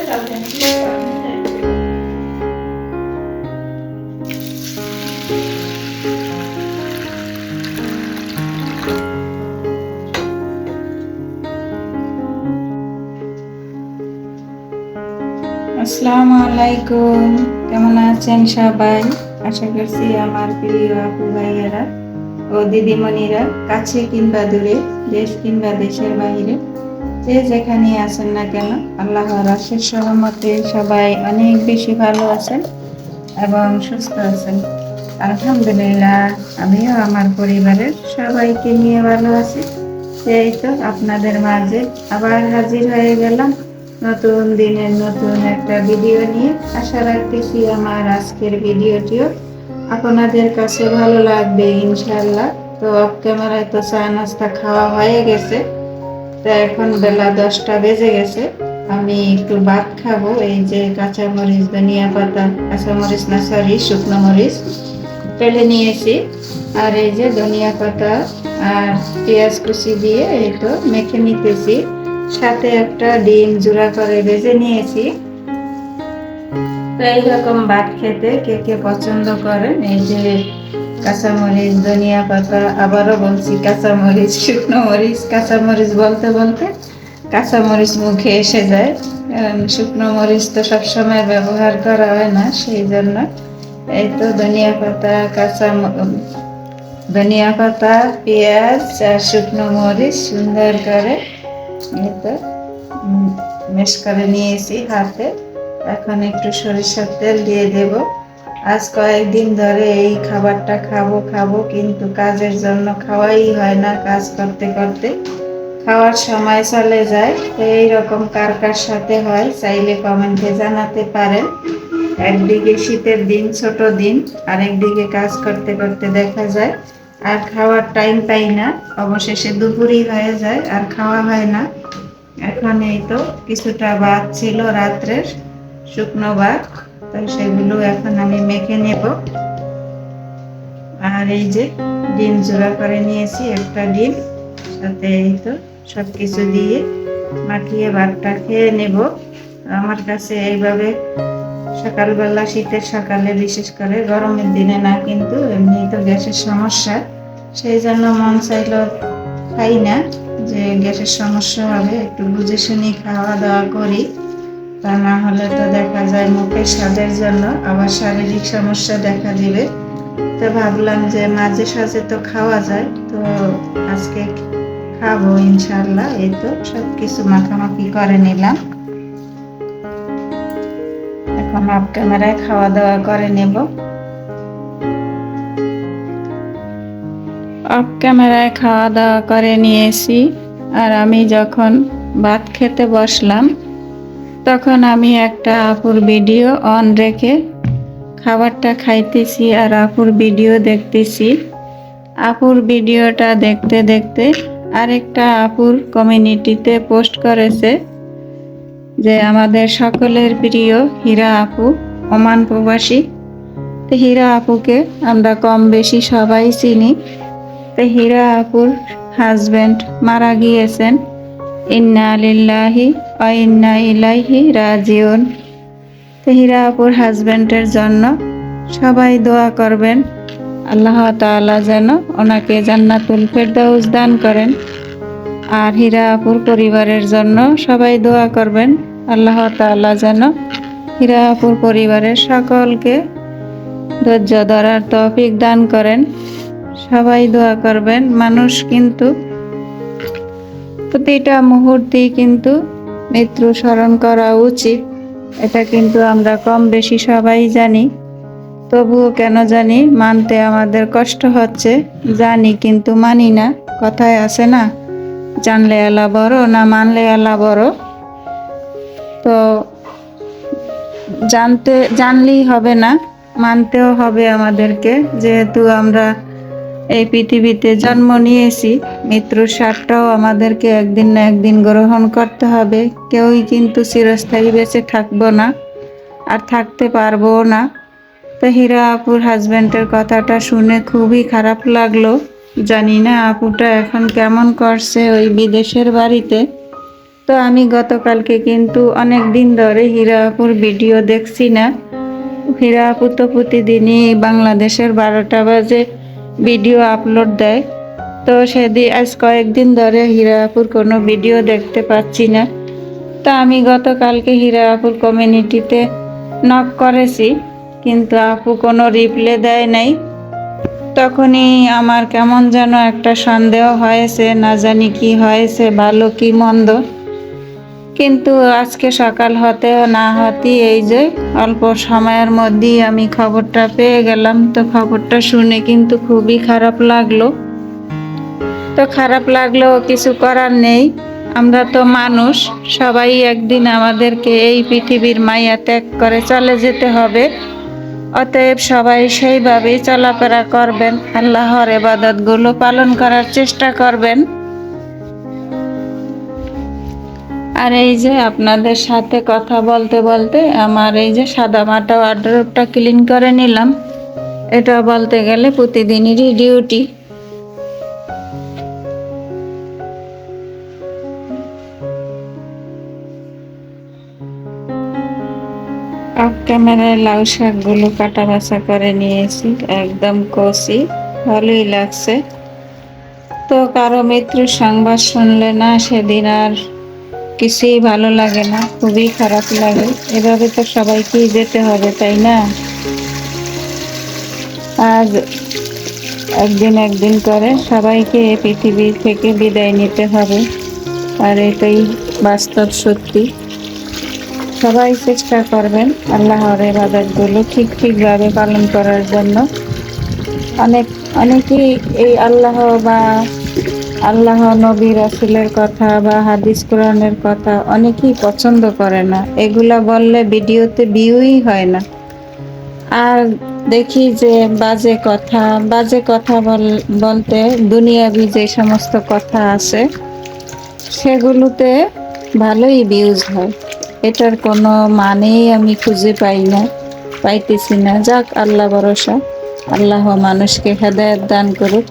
আসসালামু আলাইকুম, কেমন আছেন সবাই? আশা করছি আমার প্রিয় আপু ভাইয়েরা ও দিদিমণিরা কাছে কিংবা দূরে, দেশ কিংবা দেশের বাইরে, যে যেখানে আছেন না কেন, আল্লাহর অশেষ রহমতে সবাই অনেক বেশি ভালো আছেন এবং সুস্থ আছেন। আলহামদুলিল্লাহ, আমিও আমার পরিবারের সবাইকে নিয়ে ভালো আছি। এই তো আপনাদের মাঝে আবার হাজির হয়ে গেলাম নতুন দিনের নতুন একটা ভিডিও নিয়ে। আশা রাখতেছি আমার আজকের ভিডিওটিও আপনাদের কাছে ভালো লাগবে ইনশাআল্লাহ। তো অফ ক্যামেরায় তো চা নাস্তা খাওয়া হয়ে গেছে, তো এখন বেলা 10টা বেজে গেছে। আমি একটু ভাত খাবো। এই যে কাঁচামরিচ, ধনিয়া পাতা, কাঁচামরিচ না সরি শুকনো মরিচ ফেলে নিয়েছি, আর এই যে ধনিয়া পাতা আর পেঁয়াজ কুচি দিয়ে এই তো মেখে নিতেছি। সাথে একটা ডিম জোড়া করে ভেজে নিয়েছি। তো এইরকম ভাত খেতে কে কে পছন্দ করেন? এই যে কাঁচামরিচ, ধনিয়া পাতা, আবারও বলছি কাঁচামরিচ, শুকনো মরিচ। কাঁচামরিচ বলতে বলতে কাঁচামরিচ মুখে এসে যায়, কারণ শুকনো মরিচ তো সবসময় ব্যবহার করা হয় না, সেই জন্য। এই তো ধনিয়া পাতা, ধনিয়া পাতা, পেঁয়াজ আর শুকনো মরিচ সুন্দর করে এই তো মেশ করে নিয়েছি হাতে। এখন একটু সরিষার তেল দিয়ে দেব। আজ কয়েকদিন ধরে এই খাবারটা খাবো খাবো, কিন্তু কাজের জন্য খাওয়াই হয় না। কাজ করতে করতে খাওয়ার সময় চলে যায়। তো এইরকম কার কার সাথে হয় চাইলে কমেন্টে জানাতে পারেন। একদিকে শীতের দিন, ছোট দিন, আরেকদিকে কাজ করতে করতে দেখা যায় আর খাওয়ার টাইম পাই না। অবশেষে দুপুরই হয়ে যায় আর খাওয়া হয় না। এখন এই তো কিছুটা ভাত ছিল রাত্রের, শুকনো ভাত, তো সেগুলো এখন আমি মেখে নেব। আর এই যে ডিম জোড়া করে নিয়েছি, একটা ডিম, সাথে এই তো সবকিছু দিয়ে মাখিয়ে ভাতটা খেয়ে নেব। আমার কাছে এইভাবে সকালবেলা, শীতের সকালে, বিশেষ করে গরমের দিনে না, কিন্তু এমনি তো গ্যাসের সমস্যা, সেই জন্য মন চাইলো খাই না, যে গ্যাসের সমস্যা হবে, একটু বুঝে শুনি খাওয়া দাওয়া করি। তা না হলে তো দেখা যায় মুখের স্বাদের জন্য আবার শারীরিক সমস্যা দেখা দিবে। তো ভাবলাম যে মাঝে সাঝে তো খাওয়া যায়, তো আজকে খাবো ইনশাআল্লাহ। এই তো সবকিছু মাখামাখি করে নিলাম, এখন অফ ক্যামেরায় খাওয়া দাওয়া করে নেব। অফ ক্যামেরায় খাওয়া দাওয়া করে নিয়েছি, আর আমি যখন ভাত খেতে বসলাম তখন আমি একটা আপুর ভিডিও অন রেখে খাবারটা খাইতেছি আর আপুর ভিডিও দেখতেছি। আপুর ভিডিওটা দেখতে দেখতে আরেকটা আপুর কমিউনিটিতে পোস্ট করেছে যে আমাদের সকলের প্রিয় হীরা আপু, ওমান প্রবাসী। তো হীরা আপুকে আমরা কম বেশি সবাই চিনি। তো হীরা আপুর হাজব্যান্ড মারা গিয়েছেন, ইন্না লিল্লাহি ওয়া ইন্না ইলাইহি রাজিউন। তো হীরা আপুর হাজব্যান্ডের জন্য সবাই দোয়া করবেন, আল্লাহ তাআলা যেন ওনাকে জান্নাতুল ফেরদাউস দান করেন। আর হীরা আপুর পরিবারের জন্য সবাই দোয়া করবেন, আল্লাহ তাআলা যেন হীরা আপুর পরিবারের সকলকে ধৈর্য ধরার তৌফিক দান করেন। সবাই দোয়া করবেন। মানুষ কিন্তু প্রতিটা মুহূর্তেই কিন্তু মৃত্যু স্মরণ করা উচিত, এটা কিন্তু আমরা কম বেশি সবাই জানি। তবুও কেন জানি মানতে আমাদের কষ্ট হচ্ছে, জানি কিন্তু মানি না। কথায় আছে না, জানলে আল্লাহ বড়, না মানলে আল্লাহ বড়। তো জানলেই হবে না, মানতেও হবে আমাদেরকে। যেহেতু আমরা এই পৃথিবীতে জন্ম নিয়েছি, মৃত্যুর স্বাদটাও আমাদেরকে একদিন না একদিন গ্রহণ করতে হবে। কেউই কিন্তু চিরস্থায়ী বেঁচে থাকবো না, আর থাকতে পারবো না। তো হীরা আপুর হাজব্যান্ডের কথাটা শুনে খুবই খারাপ লাগলো। জানি না আপুটা এখন কেমন করছে ওই বিদেশের বাড়িতে। তো আমি গতকালকে কিন্তু অনেক দিন ধরে হীরা আপুর ভিডিও দেখছি না। হীরা আপু তো প্রতিদিনই বাংলাদেশের 12টা বাজে ভিডিও আপলোড দেয়। তো সেদিন আজ কয়েকদিন ধরে হীরা আপুর কোনো ভিডিও দেখতে পাচ্ছি না। তো আমি গতকালকে হীরা আপুর কমিউনিটিতে নক করেছি, কিন্তু আপু কোনো রিপ্লাই দেয় নাই। তখনই আমার কেমন যেন একটা সন্দেহ হয়েছে, না জানি কি হয়েছে, ভালো কি মন্দ। কিন্তু আজকে সকাল হতে না হতেই এই যে অল্প সময়ের মধ্যেই আমি খবরটা পেয়ে গেলাম। তো খবরটা শুনে কিন্তু খুবই খারাপ লাগলো। তো খারাপ লাগলেও কিছু করার নেই, আমরা তো মানুষ, সবাই একদিন আমাদেরকে এই পৃথিবীর মায়া ত্যাগ করে চলে যেতে হবে। অতএব সবাই সেইভাবেই চলাফেরা করবেন, আল্লাহর ইবাদতগুলো পালন করার চেষ্টা করবেন। আর এই যে আপনাদের সাথে কথা বলতে বলতে আমার এই যে সাদামাটা ওয়ার্ডরোবটা ক্লিন করে নিলাম। এটা বলতে গেলে প্রতিদিনেরই ডিউটি। অফ ক্যামেরায় লাউ শাকগুলো কাটা বাছা করে নিয়েছি, একদম কষি, ভালোই লাগছে। তো কারো মৃত্যুর সংবাদ শুনলে না সেদিন আর কিছুই ভালো লাগে না, খুবই খারাপ লাগে। এভাবে তো সবাইকেই যেতে হবে, তাই না? আজ একদিন একদিন করে সবাইকে এই পৃথিবী থেকে বিদায় নিতে হবে, আর এটাই বাস্তব সত্যি। সবাই চেষ্টা করবেন আল্লাহর ইবাদতগুলো ঠিকভাবে পালন করার জন্য। অনেকেই এই আল্লাহ বা আল্লাহ, নবী, রাসূলের কথা বা হাদিস কোরআনের কথা অনেকেই পছন্দ করে না। এগুলা বললে ভিডিওতে ভিউই হয় না। আর দেখি যে বাজে কথা বলতে দুনিয়াবি যে সমস্ত কথা আছে সেগুলোতে ভালোই ভিউজ হয়। এটার কোনো মানেই আমি খুঁজে পাইতেছি না। যাক, আল্লাহ ভরসা, আল্লাহ মানুষকে হেদায়েত দান করুক,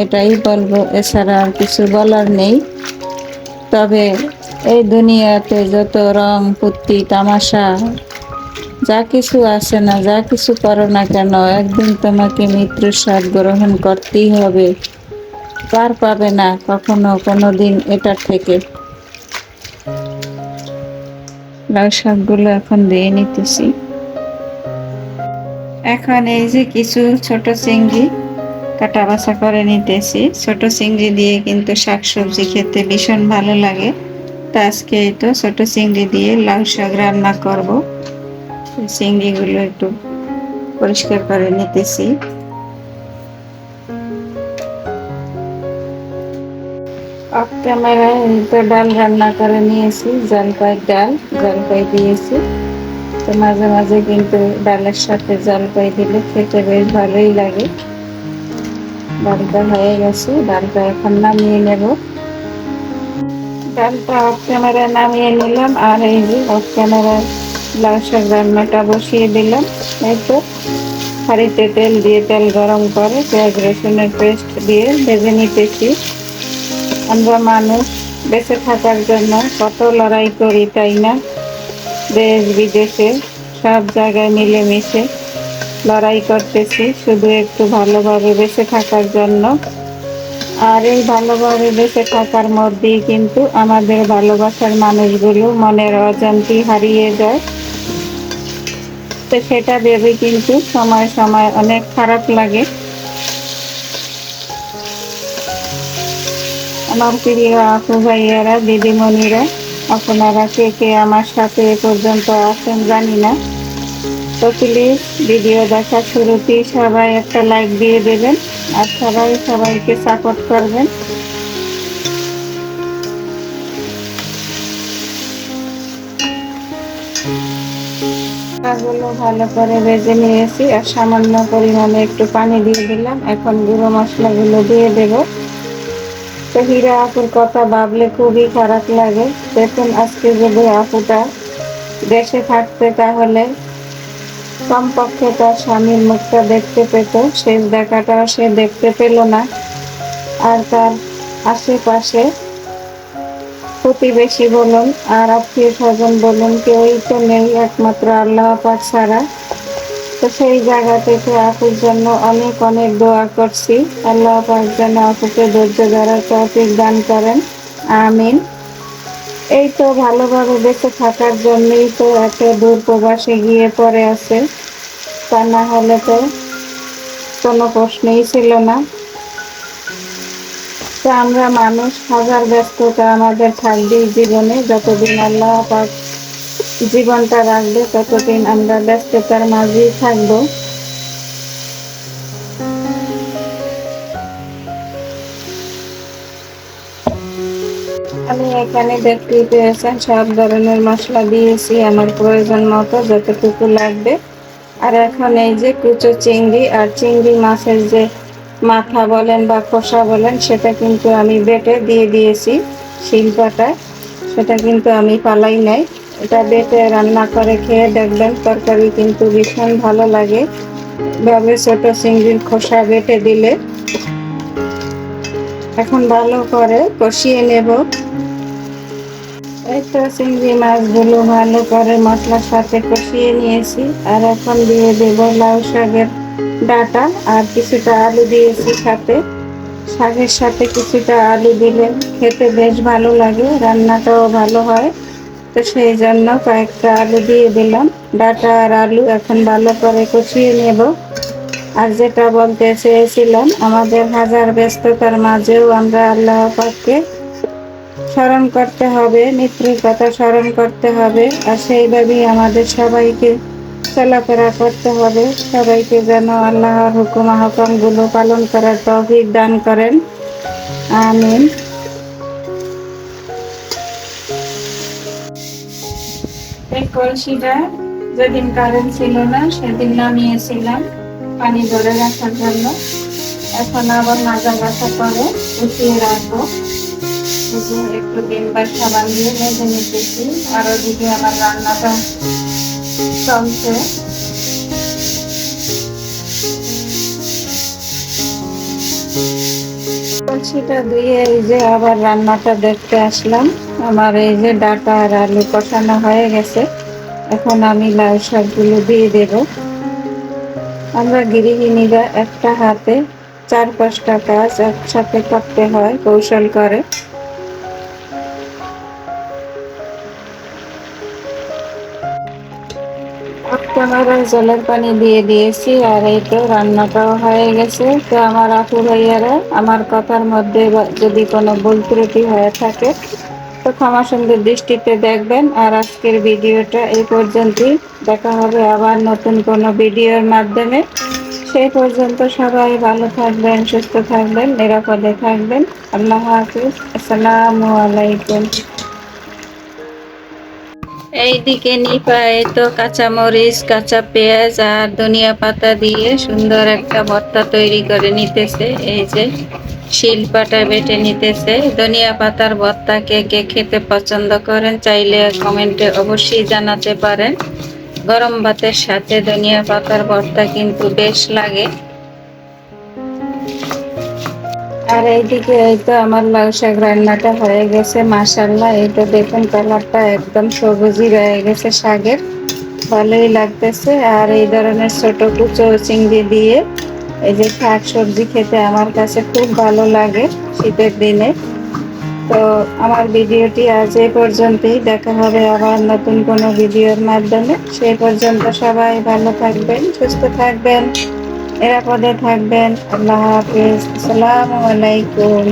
এটাই বলবো, এছাড়া আর কিছু বলার নেই। তবে এই দুনিয়াতে যত রং ফুর্তি তামাশা যা কিছু আছে না, যা কিছু করো না কেন, একদিন তোমাকে মৃত্যুর স্বাদ গ্রহণ করতেই হবে। পার পাবে না কখনো কোনোদিন এটার থেকে। লাউ শাকগুলো এখন দিয়ে নিতেছি। এখন এই যে কিছু ছোট চিংড়ি কাটা বাছা করে নিতেছি। ছোট চিংড়ি দিয়ে কিন্তু শাকসবজি খেতে ভীষণ ভালো লাগে। তো আজকে এই তো ছোট চিংড়ি দিয়ে লাউ শাক রান্না করব। চিংড়িগুলো একটু পরিষ্কার করে নিতেছি। অফ ক্যামেরায় তো ডাল রান্না করে নিয়েছি, জলপাই ডাল, জলপাই দিয়েছি। তো মাঝে মাঝে কিন্তু ডালের সাথে জলপাই দিলে খেতে বেশ ভালোই লাগে। ডালটা হয়ে গেছে, ডালটা এখন নামিয়ে নেব। ডালটা অফ ক্যামেরায় নামিয়ে নিলাম, আর এই যে অফ ক্যামেরায় লাউ শাক রান্নাটা বসিয়ে দিলাম। এই তো হাঁড়িতে তেল দিয়ে তেল গরম করে পেঁয়াজ রসুনের পেস্ট দিয়ে ভেজে নিতেছি। আমরা মানুষ বেঁচে থাকার জন্য কত লড়াই করি, তাই না? দেশ বিদেশে সব জায়গায় মিলেমিশে লড়াই করতেছি শুধু একটু ভালোভাবে বেঁচে থাকার জন্য। আর এই ভালোভাবে বেঁচে থাকার মধ্যেই কিন্তু আমাদের ভালোবাসার মানুষগুলো মনের অজান্তেই হারিয়ে যায়। তো সেটা ভেবে কিন্তু সময় সময় অনেক খারাপ লাগে। আমার প্রিয় আপু ভাইয়ারা, দিদিমণিরা, আপনারা কে কে আমার সাথে এ পর্যন্ত আছেন জানি না। তো প্লিজ ভিডিও দেখা শুরুতেই সবাই একটা লাইক দিয়ে দেবেন, আর সবাইকে সাপোর্ট করবেন। গুলো ভালো করে ভেজে নিয়েছি, আর সামান্য পরিমাণে একটু পানি দিয়ে দিলাম। এখন গুঁড়ো মশলাগুলো দিয়ে দেব। তো হীরা আপুর কথা ভাবলে খুবই খারাপ লাগে। দেখুন, আজকে যদি আপুটা দেশে থাকতে তাহলে কমপক্ষে তার স্বামীর মুখটা দেখতে পেত, শেষ দেখাটাও সে দেখতে পেল না। আর তার আশেপাশে প্রতিবেশী বলুন আর আত্মীয় স্বজন বলুন, কেউই তো নেই একমাত্র আল্লাহ পাক ছাড়া। তো সেই জায়গা থেকে আপুর জন্য অনেক অনেক দোয়া করছি, আল্লাহ পাক যেন আপুকে ধৈর্য ধরার তৌফিক দান করেন, আমিন। এই তো ভালোভাবে বেঁচে থাকার জন্যই তো এত দূর প্রবাসে গিয়ে পড়ে আছে, তা না হলে তো কোনো প্রশ্নই ছিল না। তো আমরা মানুষ, হাজার ব্যস্ততা আমাদের থাকবেই জীবনে, যতদিন আল্লাহ পাক জীবনটা রাখবে ততদিন আমরা ব্যস্ততার মাঝেই থাকবো। আমি এখানে দেখতেই পেয়েছেন সব ধরনের মশলা দিয়েছি আমার প্রয়োজন মতো যতটুকু লাগবে। আর এখন এই যে কুচো চিংড়ি আর চিংড়ি মাছের যে মাথা বলেন বা খোসা বলেন, সেটা কিন্তু আমি বেটে দিয়ে দিয়েছি শিলপাটায়। সেটা কিন্তু আমি পালাই নাই, এটা বেটে রান্না করে খেয়ে দেখবেন, তরকারি কিন্তু ভীষণ ভালো লাগে ভাবে ছোট চিংড়ির খোসা বেটে দিলে। এখন ভালো করে কষিয়ে নেব। এই তো চিংড়ি মাছগুলো ভালো করে মশলার সাথে কষিয়ে নিয়েছি। আর এখন দিয়ে দেব লাউ শাকের ডাঁটা আর কিছুটা আলু দিয়েছি সাথে। শাকের সাথে কিছুটা আলু দিলে খেতে বেশ ভালো লাগে, রান্নাটাও ভালো হয়। তো সেই জন্য কয়েকটা আলু দিয়ে দিলাম, ডাঁটা আর আলু এখন ভালো করে কষিয়ে নেব। আর যেটা বলতে চেয়েছিলাম, আমাদের হাজার ব্যস্ততার মাঝেও আমরা আল্লাহ পাককে স্মরণ করতে হবে, মৃত্যুর কথা স্মরণ করতে হবে। আর সেইভাবেই আমাদের সবাইকে চলাফেরা করতে হবে। সবাইকে যেন আল্লাহর হুকুম আহকামগুলো পালন করার তৌফিক দান করেন, আমিন। এই কলসিটা যেদিন কারেন্ট ছিল না সেদিন নামিয়েছিলাম পানি ধরে রাখার জন্য। এখন আবার মাজা ব্যথা করে উঠিয়ে রাখবো। একটু ডিম বা সাবান দিয়ে ভেজে নিতেছি। আর ওদিকে আমার রান্নাটা চলছে। কলসিটা ধুয়ে এই যে আবার রান্নাটা দেখতে আসলাম। আমার এই যে ডাঁটা আর আলু কষানো হয়ে গেছে। এখন আমি লাউ শাকগুলো দিয়ে দেব। আমরা গৃহিণীরা একটা হাতে 4-5টা কাজ একসাথে করতে হয় কৌশল করে। ক্যামেরার জলের পানি দিয়ে দিয়েছি। আর এই তো রান্নাটাও হয়ে গেছে। তো আমার আপু ভাইয়ারা, আমার কথার মধ্যে যদি কোনো ভুল ত্রুটি হয়ে থাকে তো ক্ষমা সুন্দর দৃষ্টিতে দেখবেন। আর আজকের ভিডিওটা এই পর্যন্তই, দেখা হবে আবার নতুন কোনো ভিডিওর মাধ্যমে। সেই পর্যন্ত সবাই ভালো থাকবেন, সুস্থ থাকবেন, নিরাপদে থাকবেন। আল্লাহ হাফিজ, আসসালামু আলাইকুম। এইদিকে নিপায়ে তো কাঁচামরিচ, কাঁচা পেঁয়াজ আর ধনিয়া পাতা দিয়ে সুন্দর একটা ভর্তা তৈরি করে নিতেছে। এই যে শিলপাটায় বেটে নিতেছে। ধনিয়া পাতার ভর্তা কে কে খেতে পছন্দ করেন চাইলে কমেন্টে অবশ্যই জানাতে পারেন। গরম ভাতের সাথে ধনিয়া পাতার ভর্তা কিন্তু বেশ লাগে। আর এইদিকে এই তো আমার লাউ শাক রান্নাটা হয়ে গেছে, মাশাআল্লাহ। এই তো দেখুন কালারটা একদম সবুজই রয়ে গেছে শাকের, ভালোই লাগতেছে। আর এই ধরনের ছোট কুচো চিংড়ি দিয়ে এই যে শাক সবজি খেতে আমার কাছে খুব ভালো লাগে শীতের দিনে। তো আমার ভিডিওটি আজ এই পর্যন্তই, দেখা হবে আবার নতুন কোনো ভিডিওর মাধ্যমে। সেই পর্যন্ত সবাই ভালো থাকবেন, সুস্থ থাকবেন, নিরাপদে থাকবেন। আল্লাহ হাফিজ, আসসালামু আলাইকুম।